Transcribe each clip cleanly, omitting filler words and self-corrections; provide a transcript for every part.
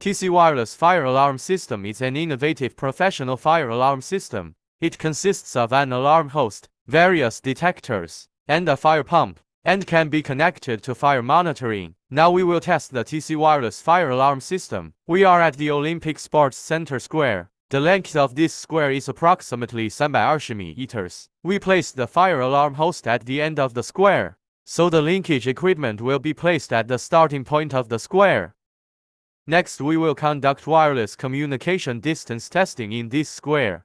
TC Wireless Fire Alarm System is an innovative professional fire alarm system. It consists of an alarm host, various detectors, and a fire pump, and can be connected to fire monitoring. Now we will test the TC Wireless Fire Alarm System. We are at the Olympic Sports Center Square. The length of this square is approximately 320 meters. We placed the fire alarm host at the end of the square, so the linkage equipment will be placed at the starting point of the square. Next, we will conduct wireless communication distance testing in this square.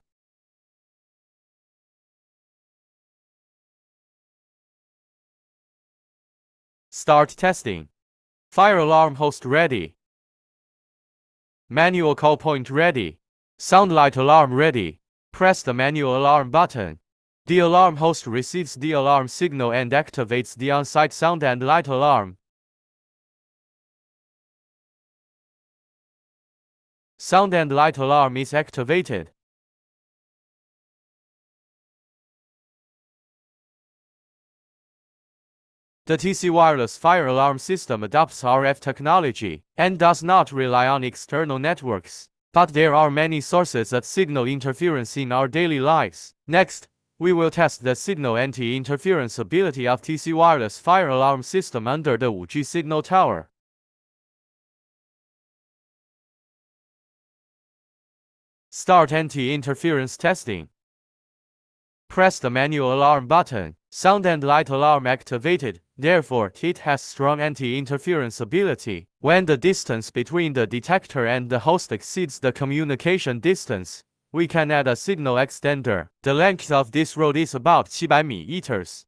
Start testing. Fire alarm host ready. Manual call point ready. Sound light alarm ready. Press the manual alarm button. The alarm host receives the alarm signal and activates the on-site sound and light alarm. Sound and light alarm is activated. The TC Wireless Fire Alarm System adopts RF technology and does not rely on external networks. But there are many sources of signal interference in our daily lives. Next, we will test the signal anti-interference ability of TC Wireless Fire Alarm System under the 5G signal tower. Start anti-interference testing. Press the manual alarm button. Sound and light alarm activated, therefore it has strong anti-interference ability. When the distance between the detector and the host exceeds the communication distance, we can add a signal extender. The length of this rod is about 700 meters.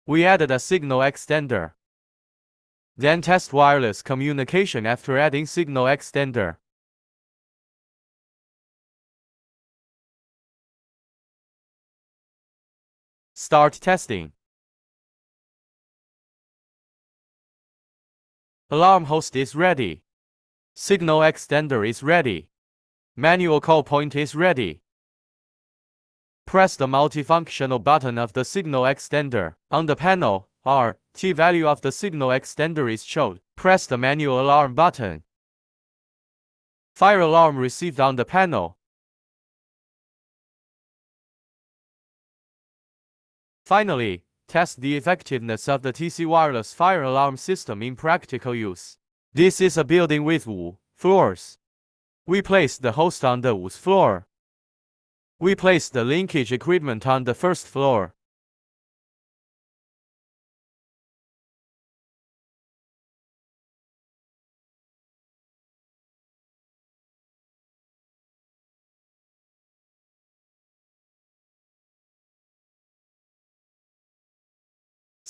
We added a signal extender. Then test wireless communication after adding signal extender. Start testing. Alarm host is ready. Signal extender is ready. Manual call point is ready. Press the multifunctional button of the signal extender. On the panel, T value of the signal extender is shown. Press the manual alarm button. Fire alarm received on the panel. Finally, test the effectiveness of the TC Wireless Fire Alarm System in practical use. This is a building with 5 floors. We placed the host on the 5th floor. We placed the linkage equipment on the 1st floor.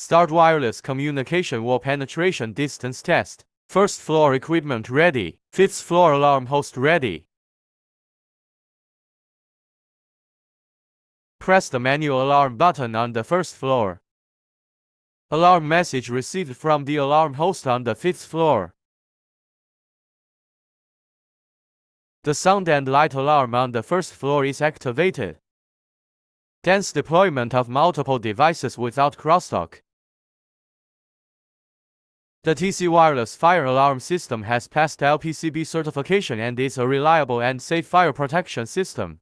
Start wireless communication wall penetration distance test. 1st floor equipment ready. 5th floor alarm host ready. Press the manual alarm button on the 1st floor. Alarm message received from the alarm host on the 5th floor. The sound and light alarm on the 1st floor is activated. Dense deployment of multiple devices without crosstalk. The TC Wireless Fire Alarm System has passed LPCB certification and is a reliable and safe fire protection system.